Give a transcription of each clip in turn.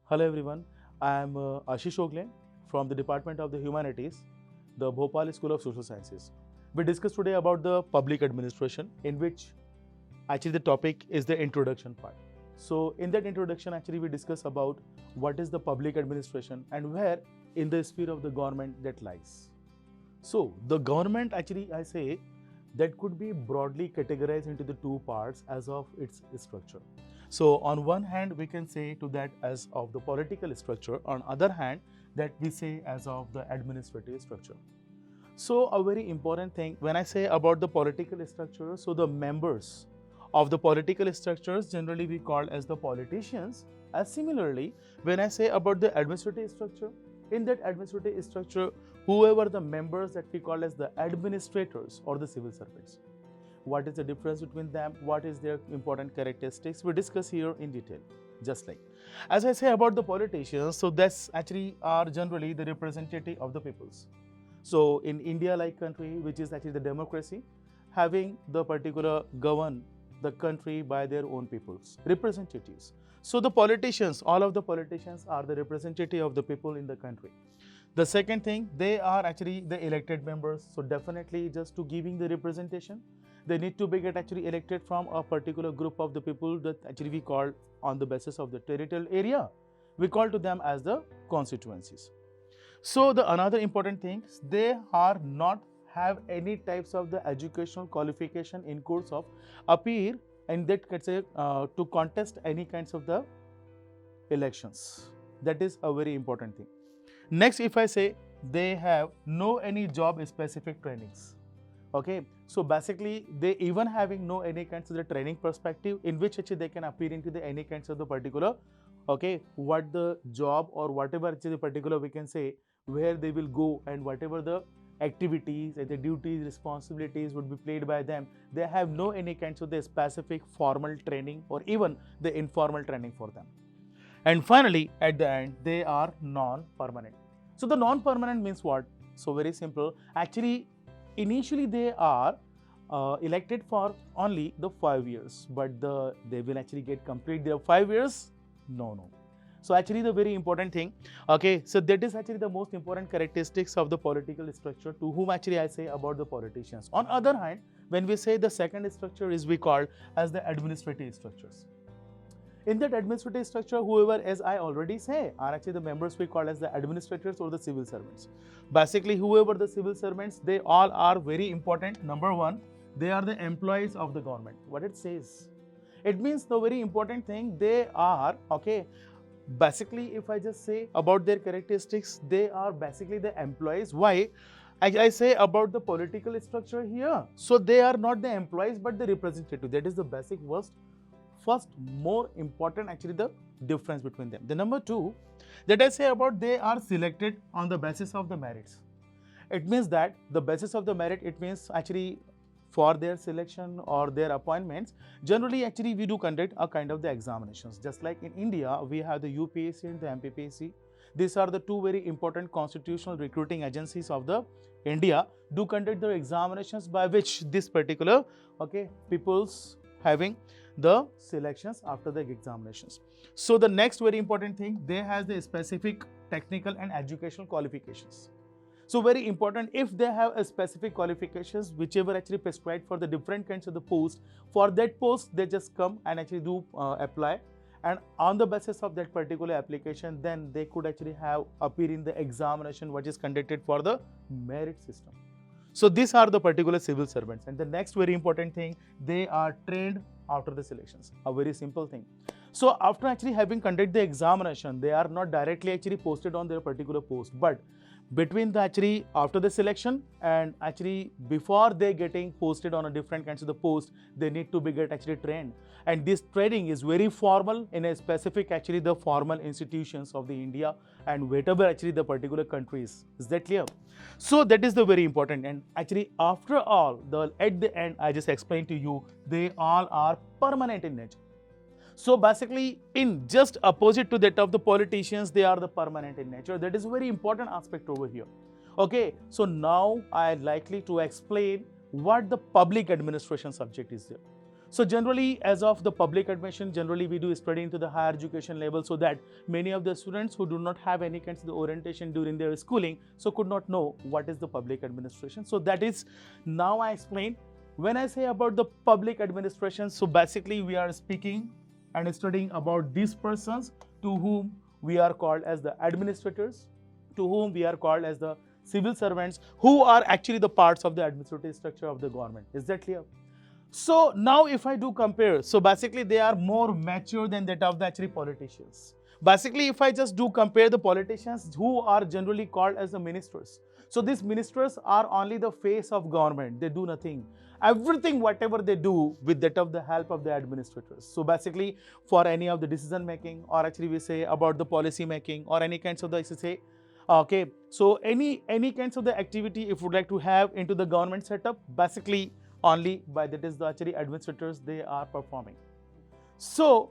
Hello everyone, I am Ashish Ogle from the Department of the Humanities, the Bhopal School of Social Sciences. We discuss today about the public administration, in which actually the topic is the introduction part. So in that introduction actually we discuss about what is the public administration and where in the sphere of the government that lies. So the government actually I say that could be broadly categorized into the two parts as of its structure. So on one hand we can say to that as of the political structure, on other hand that we say as of the administrative structure. So a very important thing when I say about the political structure, so the members of the political structures generally we call as the politicians. As similarly, when I say about the administrative structure, in that administrative structure, whoever the members that we call as the administrators or the civil servants. What is the difference between them? What is their important characteristics? We discuss here in detail. Just like as I say about the politicians, so that's actually are generally the representative of the peoples. So in India like country, which is actually the democracy, having the particular govern the country by their own peoples, representatives. So the politicians, all of the politicians are the representative of the people in the country. The second thing, they are actually the elected members. So definitely just to giving the representation, they need to be get actually elected from a particular group of the people that actually we call on the basis of the territorial area. We call to them as the constituencies. So the another important thing, they are not have any types of the educational qualification in course of appear and that can say to contest any kinds of the elections. That is a very important thing. Next, if I say they have no any job specific trainings. Okay, so basically they even having no any kinds of the training perspective in which actually they can appear into the any kinds of the particular, okay, what the job or whatever actually the particular we can say where they will go and whatever the activities and the duties responsibilities would be played by them, they have no any kinds of the specific formal training or even the informal training for them. And finally, at the end, they are non-permanent. So the non-permanent means what? So very simple. Actually, initially they are elected for only the 5 years, but they will actually get complete their 5 years. No. So actually the very important thing. Okay, so that is actually the most important characteristics of the political structure to whom actually I say about the politicians. On other hand, when we say the second structure is we call as the administrative structures. In that administrative structure, whoever, as I already say, are actually the members we call as the administrators or the civil servants. Basically, whoever the civil servants, they all are very important. Number one, they are the employees of the government. What it says, it means the very important thing, they are, okay, basically, if I just say about their characteristics, they are basically the employees. Why? I say about the political structure here. So they are not the employees, but the representative. That is the basic first more important actually the difference between them. The number two that I say about they are selected on the basis of the merits. It means that the basis of the merit, it means actually for their selection or their appointments, generally actually we do conduct a kind of the examinations. Just like in India, we have the UPSC and the MPPSC. These are the two very important constitutional recruiting agencies of the India do conduct the examinations by which this particular, okay, people's having the selections after the examinations. So the next very important thing, they have the specific technical and educational qualifications. So very important, if they have a specific qualifications, whichever actually prescribed for the different kinds of the post, for that post they just come and actually do apply, and on the basis of that particular application, then they could actually have appear in the examination which is conducted for the merit system. So these are the particular civil servants. And the next very important thing, they are trained after the selections. A very simple thing. So after actually having conducted the examination, they are not directly actually posted on their particular post, but between the actually after the selection and actually before they getting posted on a different kinds of the post, they need to be get actually trained, and this training is very formal in a specific actually the formal institutions of the India and whatever actually the particular countries. Is that clear? So that is the very important. And actually after all, the at the end I just explained to you, they all are permanent in nature. So basically, in just opposite to that of the politicians, they are the permanent in nature. That is a very important aspect over here. Okay, so now I likely to explain what the public administration subject is there. So generally, as of the public admission, generally we do study into the higher education level, so that many of the students who do not have any kinds of the orientation during their schooling, so could not know what is the public administration. So that is, now I explain. When I say about the public administration, so basically we are speaking and studying about these persons to whom we are called as the administrators, to whom we are called as the civil servants, who are actually the parts of the administrative structure of the government. Is that clear? So now if I do compare, so basically they are more mature than that of the actually politicians. Basically, if I just do compare the politicians who are generally called as the ministers. So these ministers are only the face of government. They do nothing. Everything, whatever they do with that of the help of the administrators. So basically for any of the decision making, or actually we say about the policy making, or any kinds of the, say, okay, so any kinds of the activity if you would like to have into the government setup, basically only by that is the actually administrators they are performing. So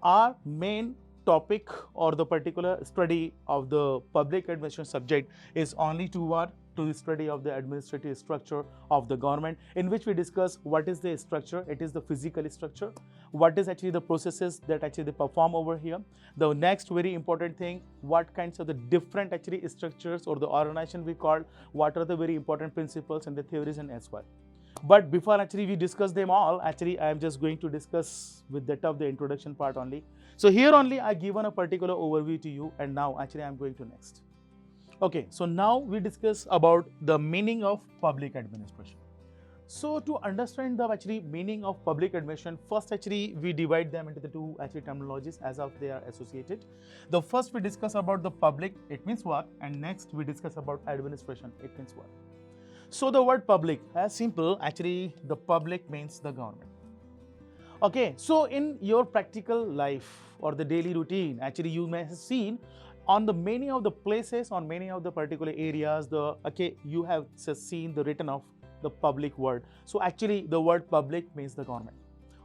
our main topic or the particular study of the public administration subject is only toward to the study of the administrative structure of the government, in which we discuss what is the structure, it is the physical structure, what is actually the processes that actually they perform over here. The next very important thing, what kinds of the different actually structures or the organization we call, what are the very important principles and the theories and as well. But before actually we discuss them all, actually I am just going to discuss with that of the introduction part only. So here only I given a particular overview to you, and now actually I am going to next. Okay, so now we discuss about the meaning of public administration. So to understand the actually meaning of public administration, first actually we divide them into the two actually terminologies as of they are associated. The first we discuss about the public, it means what, and next we discuss about administration, it means what. So the word public, as simple, actually the public means the government. Okay, so in your practical life or the daily routine, actually you may have seen on the many of the places, on many of the particular areas, you have seen the written of the public word. So actually the word public means the government.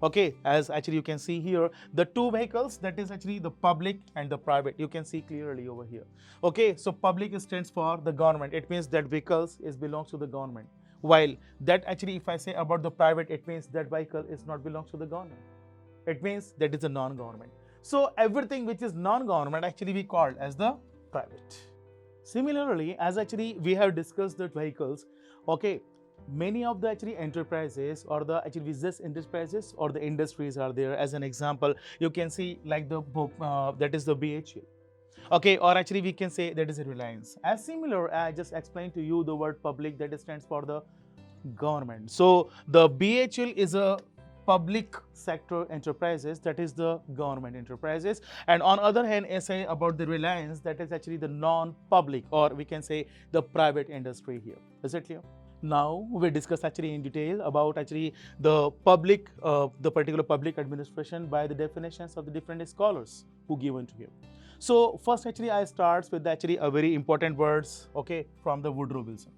Okay, as actually you can see here, the two vehicles, that is actually the public and the private, you can see clearly over here. Okay, so public stands for the government, it means that vehicles belongs to the government. While that actually if I say about the private, it means that vehicle is not belongs to the government. It means that is a non-government. So everything which is non-government actually we called as the private. Similarly, as actually we have discussed the vehicles, okay, many of the actually enterprises or the actually business enterprises or the industries are there. As an example, you can see like the that is the BHEL. Okay, or actually we can say that is a Reliance. As similar, I just explained to you the word public, that stands for the government. So the BHEL is a public sector enterprises, that is the government enterprises, and on other hand I say about the Reliance, that is actually the non-public or we can say the private industry here. Is it clear? Now we discuss actually in detail about actually the public, the particular public administration by the definitions of the different scholars who given to here. So first actually I starts with actually a very important words, okay, from the Woodrow Wilson.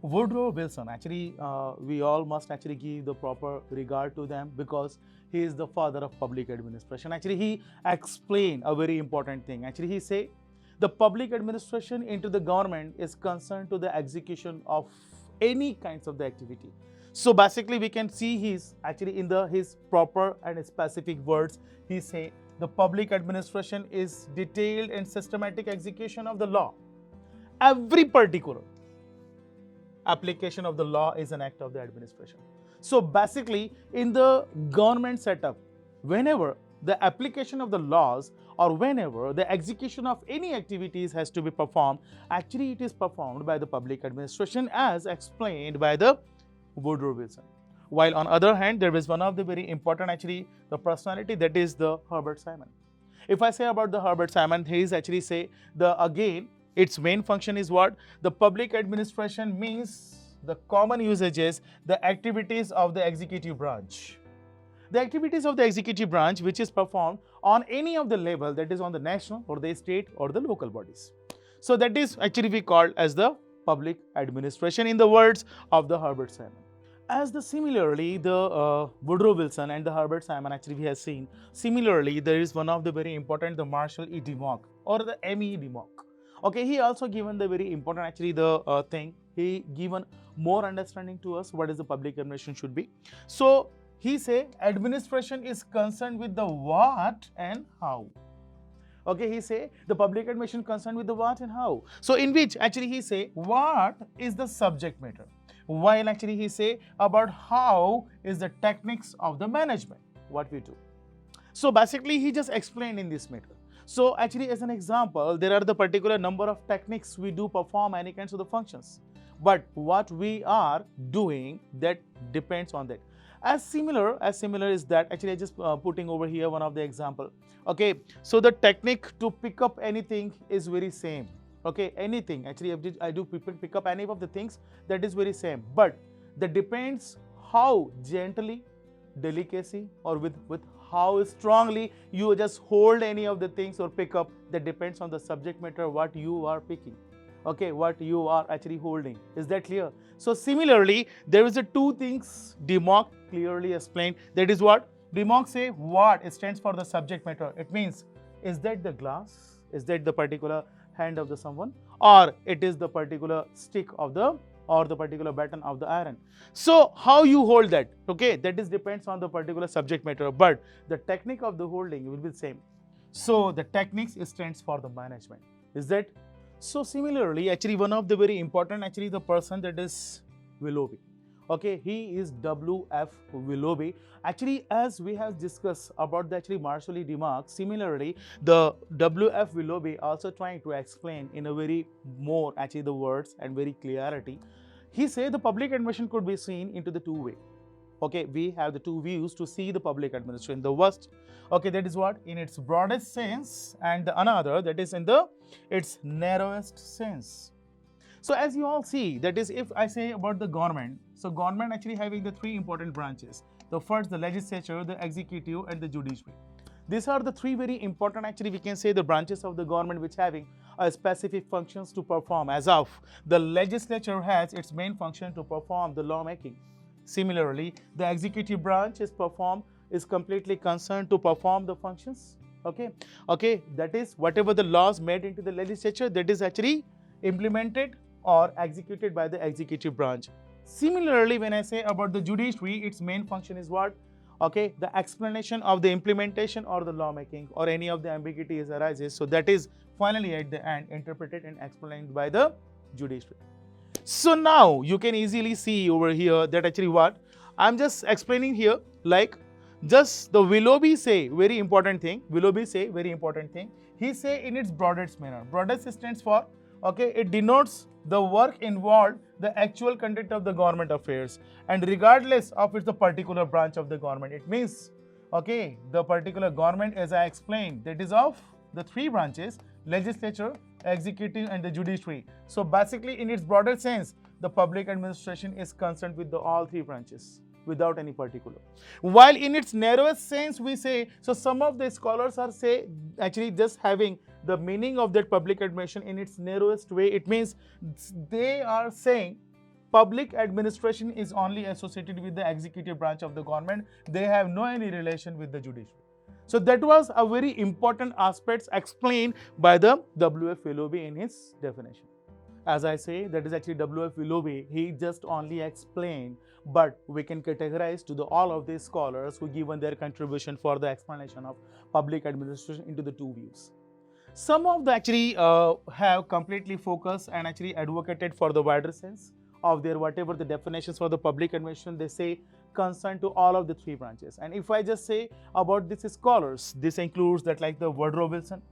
Woodrow Wilson, actually we all must actually give the proper regard to them because he is the father of public administration. Actually he explained a very important thing. Actually he say the public administration into the government is concerned to the execution of any kinds of the activity. So basically we can see his actually in his proper and specific words, he say the public administration is detailed and systematic execution of the law. Every particular application of the law is an act of the administration. So basically in the government setup, whenever the application of the laws or whenever the execution of any activities has to be performed, actually it is performed by the public administration as explained by the Woodrow Wilson. While on other hand, there is one of the very important actually the personality, that is the Herbert Simon. If I say about the Herbert Simon, he is actually say the again its main function is what? The public administration means the common usages, the activities of the executive branch. The activities of the executive branch which is performed on any of the level, that is on the national or the state or the local bodies. So that is actually we called as the public administration in the words of the Herbert Simon. As the similarly the Woodrow Wilson and the Herbert Simon actually we have seen, similarly there is one of the very important, the Marshall E. DeMock or the M.E. DeMock. Okay, he also given the very important actually thing, he given more understanding to us what is the public administration should be. So he say administration is concerned with the what and how. Okay, he say the public administration concerned with the what and how. So in which actually he say what is the subject matter, while actually he say about how is the techniques of the management, what we do. So basically he just explained in this matter. So actually as an example, there are the particular number of techniques we do perform any kinds of the functions. But what we are doing, that depends on that. As similar is that actually I just putting over here one of the example. Okay, so the technique to pick up anything is very same. Okay, anything actually I do pick up any of the things, that is very same. But that depends how gently, delicacy, or with how strongly you just hold any of the things or pick up, that depends on the subject matter what you are picking. Okay, what you are actually holding. Is that clear? So similarly, there is a two things De Mock clearly explained. That is what De Mock say what it stands for the subject matter. It means, is that the glass? Is that the particular hand of the someone, or it is the particular stick of the, or the particular button of the iron. So how you hold that, okay, that is depends on the particular subject matter, but the technique of the holding will be the same. So the techniques stands for the management. Is that? So similarly, actually one of the very important actually the person, that is Willoughby. Okay, he is W.F. Willoughby. Actually, as we have discussed about the actually Marshall E. De Mock, similarly the W.F. Willoughby also trying to explain in a very more actually the words and very clarity. He said the public administration could be seen into the two way. Okay, we have the two views to see the public administration. The worst, okay, that is what in its broadest sense, and the another that is in the its narrowest sense. So as you all see, that is if I say about the government, so government actually having the three important branches. The first, the legislature, the executive, and the judiciary. These are the three very important actually we can say the branches of the government which having a specific functions to perform. As of the legislature has its main function to perform the lawmaking. Similarly, the executive branch is completely concerned to perform the functions. Okay, that is whatever the laws made into the legislature, that is actually implemented or executed by the executive branch. Similarly, when I say about the judiciary, its main function is what? Okay, the explanation of the implementation or the lawmaking or any of the ambiguities arises. So that is finally at the end interpreted and explained by the judiciary. So now you can easily see over here that actually what I'm just explaining here, like just the Willoughby say very important thing. Willoughby say very important thing. He say in its broadest manner. Broadest stands for, okay, it denotes the work involved, the actual conduct of the government affairs, and regardless of its the particular branch of the government. It means, okay, the particular government, as I explained, that is of the three branches: legislature, executive, and the judiciary. So basically, in its broader sense, the public administration is concerned with all three branches without any particular. While in its narrowest sense, we say, so some of the scholars are say actually just having the meaning of that public administration in its narrowest way. It means they are saying public administration is only associated with the executive branch of the government. They have no any relation with the judiciary. So that was a very important aspects explained by the W.F. Willoughby in his definition. As I say, that is actually W.F. Willoughby. He just only explained, but we can categorize to all of these scholars who given their contribution for the explanation of public administration into the two views. Some of the actually have completely focused and actually advocated for the wider sense of their whatever the definitions for the public administration, they say concerned to all of the three branches. And if I just say about these scholars, this includes that like the Woodrow Wilson,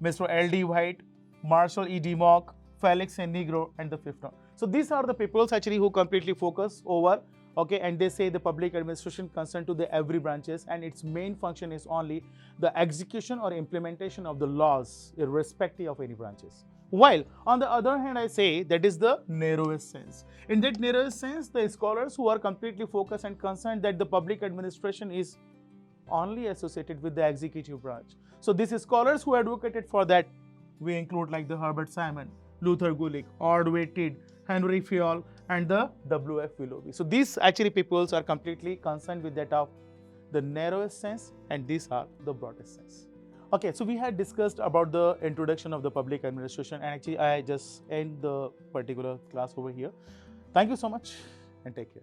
Mr. L.D. White, Marshall E. De Mock, Felix and Negro, and the fifth one. So these are the peoples actually who completely focus over, okay, and they say the public administration concerned to the every branches, and its main function is only the execution or implementation of the laws irrespective of any branches. While on the other hand, I say that is the narrowest sense. In that narrowest sense, the scholars who are completely focused and concerned that the public administration is only associated with the executive branch. So these scholars who advocated for that, we include like the Herbert Simon, Luther Gulick, Ordway Teed, Henry Fayol, and the W.F. Willoughby. So these actually peoples are completely concerned with that of the narrowest sense, and these are the broadest sense. Okay, so we had discussed about the introduction of the public administration, and actually I just end the particular class over here. Thank you so much and take care.